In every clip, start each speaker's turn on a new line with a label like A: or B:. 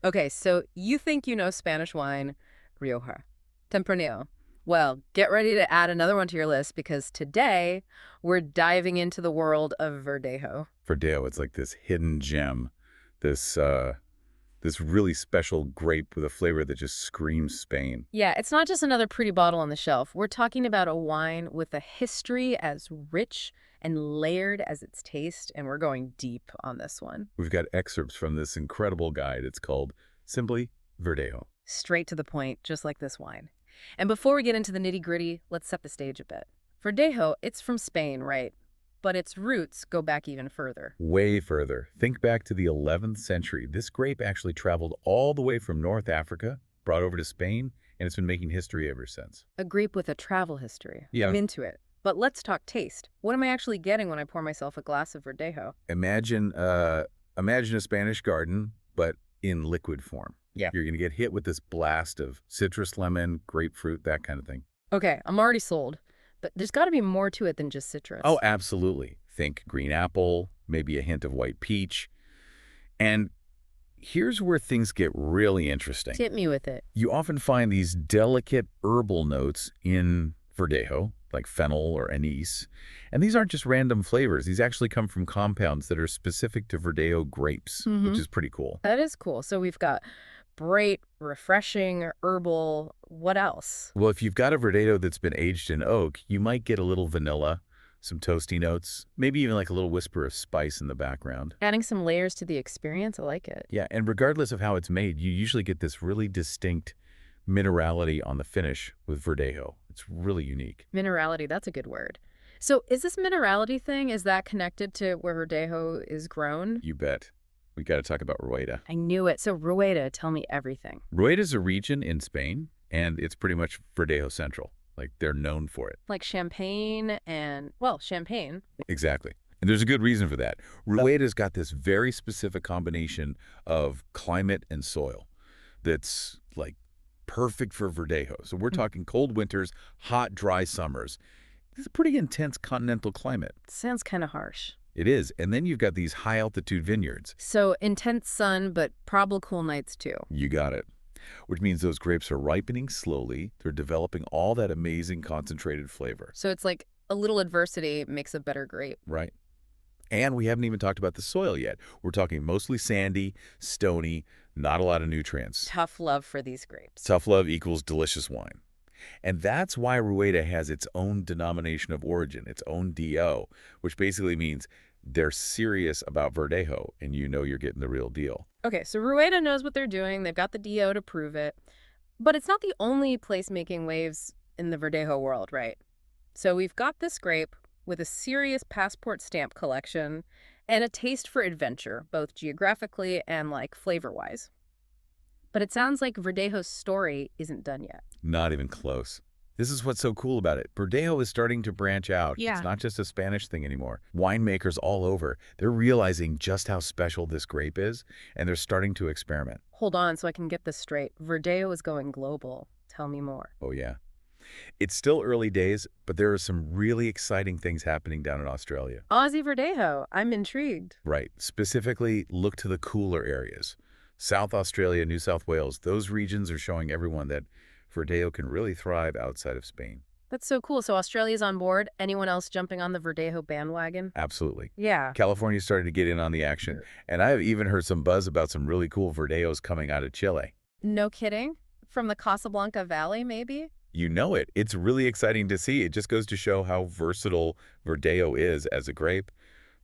A: Okay, so you think you know Spanish wine, Rioja, Tempranillo. Well, get ready to add another one to your list because today we're diving into the world of Verdejo.
B: Verdejo, it's like this hidden gem, this this really special grape with a flavor that just screams Spain.
A: Yeah, it's not just another pretty bottle on the shelf. We're talking about a wine with a history as rich and layered as its taste, and we're going deep on this one.
B: We've got excerpts from this incredible guide. It's called simply Verdejo.
A: Straight to the point, just like this wine. And before we get into the nitty-gritty, let's set the stage a bit. Verdejo, it's from Spain, right? But its roots go back even further.
B: Way further. Think back to the 11th century. This grape actually traveled all the way from North Africa, brought over to Spain, and it's been making history ever since.
A: A grape with a travel history.
B: Yeah.
A: I'm into it. But let's talk taste. What am I actually getting when I pour myself a glass of Verdejo?
B: Imagine a Spanish garden, but in liquid form.
A: Yeah.
B: You're going to get hit with this blast of citrus, lemon, grapefruit, that kind of thing.
A: Okay, I'm already sold. But there's got to be more to it than just citrus.
B: Oh, absolutely. Think green apple, maybe a hint of white peach. And here's where things get really interesting.
A: Tip me with it.
B: You often find these delicate herbal notes in Verdejo, like fennel or anise. And these aren't just random flavors. These actually come from compounds that are specific to Verdejo grapes, which is pretty cool.
A: That is cool. So we've got bright, refreshing, herbal. What else?
B: Well, if you've got a Verdejo that's been aged in oak, you might get a little vanilla, some toasty notes, maybe even like a little whisper of spice in the background.
A: Adding some layers to the experience. I like it.
B: Yeah, and regardless of how it's made, you usually get this really distinct minerality on the finish with Verdejo. It's really unique.
A: Minerality, that's a good word. So is this minerality thing, is that connected to where Verdejo is grown?
B: You bet. We got to talk about Rueda.
A: I knew it. So Rueda, tell me everything.
B: Rueda is a region in Spain, and it's pretty much Verdejo Central. Like, they're known for it.
A: Like champagne and, well, champagne.
B: Exactly. And there's a good reason for that. Rueda's got this very specific combination of climate and soil that's, like, perfect for Verdejo. So we're talking cold winters, hot, dry summers. It's a pretty intense continental climate.
A: Sounds kind of harsh.
B: It is. And then you've got these high-altitude vineyards.
A: So intense sun, but probably cool nights too.
B: You got it. Which means those grapes are ripening slowly. They're developing all that amazing concentrated flavor.
A: So it's like a little adversity makes a better grape.
B: Right. And we haven't even talked about the soil yet. We're talking mostly sandy, stony, not a lot of nutrients.
A: Tough love for these grapes.
B: Tough love equals delicious wine. And that's why Rueda has its own denomination of origin, its own DO, which basically means they're serious about Verdejo, and you know you're getting the real deal.
A: Okay, so Rueda knows what they're doing. They've got the DO to prove it. But it's not the only place making waves in the Verdejo world, right? So we've got this grape with a serious passport stamp collection and a taste for adventure, both geographically and like flavor-wise. But it sounds like Verdejo's story isn't done yet.
B: Not even close. This is what's so cool about it. Verdejo is starting to branch out.
A: Yeah.
B: It's not just a Spanish thing anymore. Winemakers all over, they're realizing just how special this grape is, and they're starting to experiment.
A: Hold on so I can get this straight. Verdejo is going global. Tell me more.
B: Oh, yeah. It's still early days, but there are some really exciting things happening down in Australia.
A: Aussie Verdejo. I'm intrigued.
B: Right. Specifically, look to the cooler areas. South Australia, New South Wales, those regions are showing everyone that Verdejo can really thrive outside of Spain.
A: That's so cool. So Australia's on board. Anyone else jumping on the Verdejo bandwagon?
B: Absolutely.
A: Yeah.
B: California's starting to get in on the action, and I've even heard some buzz about some really cool Verdejos coming out of Chile.
A: No kidding? From the Casablanca Valley, maybe?
B: You know it. It's really exciting to see. It just goes to show how versatile Verdejo is as a grape.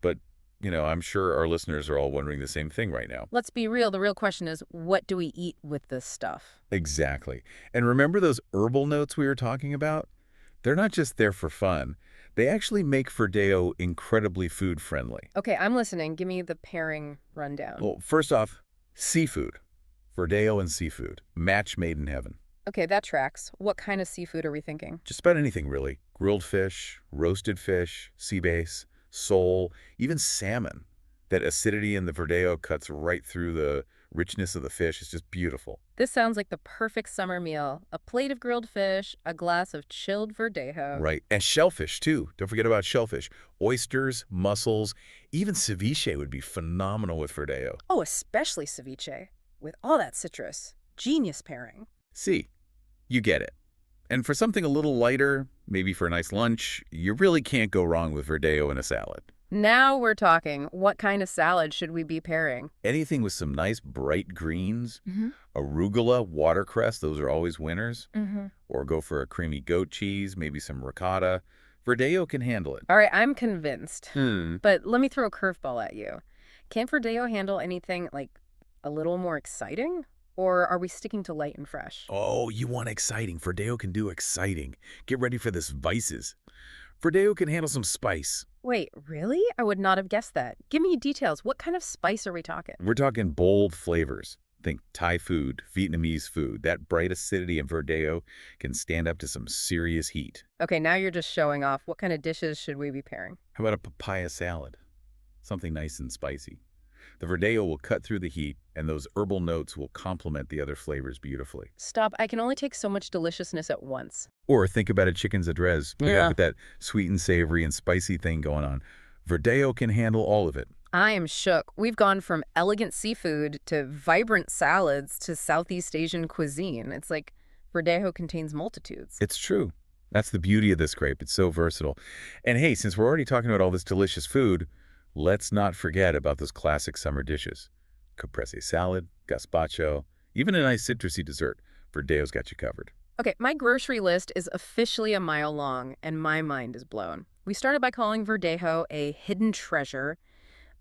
B: But, you know, I'm sure our listeners are all wondering the same thing right now.
A: Let's be real. The real question is, what do we eat with this stuff?
B: Exactly. And remember those herbal notes we were talking about? They're not just there for fun. They actually make Verdejo incredibly food-friendly.
A: Okay, I'm listening. Give me the pairing rundown.
B: Well, first off, seafood. Verdejo and seafood. Match made in heaven.
A: Okay, that tracks. What kind of seafood are we thinking?
B: Just about anything, really. Grilled fish, roasted fish, sea bass, sole, even salmon. That acidity in the Verdejo cuts right through the richness of the fish. It's just beautiful.
A: This sounds like the perfect summer meal. A plate of grilled fish, a glass of chilled Verdejo.
B: Right. And shellfish, too. Don't forget about shellfish. Oysters, mussels, even ceviche would be phenomenal with Verdejo.
A: Oh, especially ceviche. with all that citrus. Genius pairing.
B: See, you get it. And for something a little lighter, maybe for a nice lunch, you really can't go wrong with Verdejo in a salad.
A: Now we're talking. What kind of salad should we be pairing?
B: Anything with some nice bright greens,
A: Mm-hmm.
B: arugula, watercress, those are always winners.
A: Mm-hmm.
B: Or go for a creamy goat cheese, maybe some ricotta. Verdejo can handle it.
A: All right, I'm convinced.
B: Hmm.
A: But let me throw a curveball at you. Can Verdeo handle anything like a little more exciting? Or are we sticking to light and fresh?
B: Oh, you want exciting. Verdejo can do exciting. Get ready for this vices. Verdejo can handle some spice.
A: Wait, really? I would not have guessed that. Give me details. What kind of spice are we talking?
B: We're talking bold flavors. Think Thai food, Vietnamese food. That bright acidity in Verdejo can stand up to some serious heat.
A: Okay, now you're just showing off. What kind of dishes should we be pairing?
B: How about a papaya salad? Something nice and spicy. The Verdejo will cut through the heat, and those herbal notes will complement the other flavors beautifully.
A: Stop. I can only take so much deliciousness at once.
B: Or think about a chicken's adres. You
A: Yeah.
B: have that sweet and savory and spicy thing going on. Verdejo can handle all of it.
A: I am shook. We've gone from elegant seafood to vibrant salads to Southeast Asian cuisine. It's like Verdejo contains multitudes.
B: It's true. That's the beauty of this grape. It's so versatile. And hey, since we're already talking about all this delicious food, let's not forget about those classic summer dishes. Caprese salad, gazpacho, even a nice citrusy dessert. Verdejo's got you covered.
A: Okay, my grocery list is officially a mile long, and my mind is blown. We started by calling Verdejo a hidden treasure,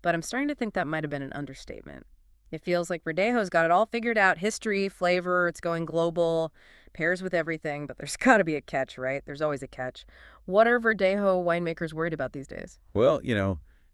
A: but I'm starting to think that might have been an understatement. It feels like Verdejo's got it all figured out: history, flavor, it's going global, pairs with everything, but there's got to be a catch, right? There's always a catch. What are Verdejo winemakers worried about these days?
B: Well,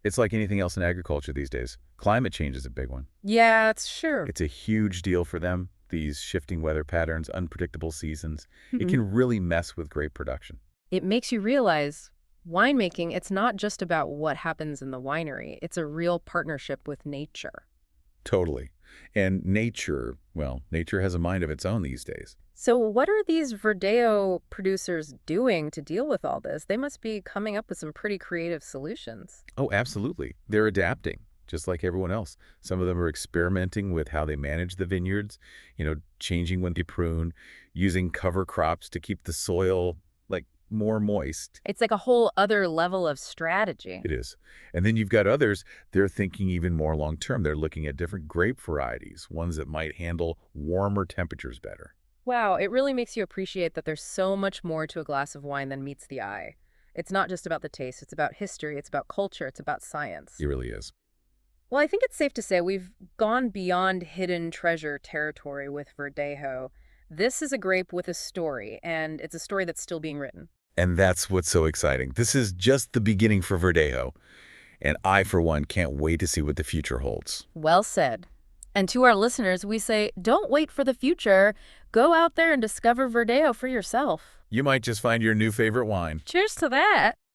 B: it's like anything else in agriculture these days. Climate change is a big one.
A: Yeah, it's sure.
B: It's a huge deal for them. These shifting weather patterns, unpredictable seasons, it can really mess with grape production.
A: It makes you realize winemaking, it's not just about what happens in the winery. It's a real partnership with nature.
B: Totally. And nature, well, nature has a mind of its own these days.
A: So what are these Verdejo producers doing to deal with all this? They must be coming up with some pretty creative solutions.
B: Oh, absolutely. They're adapting, just like everyone else. Some of them are experimenting with how they manage the vineyards, changing when they prune, using cover crops to keep the soil, more moist.
A: It's like a whole other level of strategy.
B: It is. And then you've got others, they're thinking even more long-term. They're looking at different grape varieties, ones that might handle warmer temperatures better.
A: Wow, it really makes you appreciate that there's so much more to a glass of wine than meets the eye. It's not just about the taste, it's about history, it's about culture, it's about science.
B: It really is.
A: Well, I think it's safe to say we've gone beyond hidden treasure territory with Verdejo. This is a grape with a story, and it's a story that's still being written.
B: And that's what's so exciting. This is just the beginning for Verdejo. And I, for one, can't wait to see what the future holds.
A: Well said. And to our listeners, we say, don't wait for the future. Go out there and discover Verdejo for yourself.
B: You might just find your new favorite wine.
A: Cheers to that.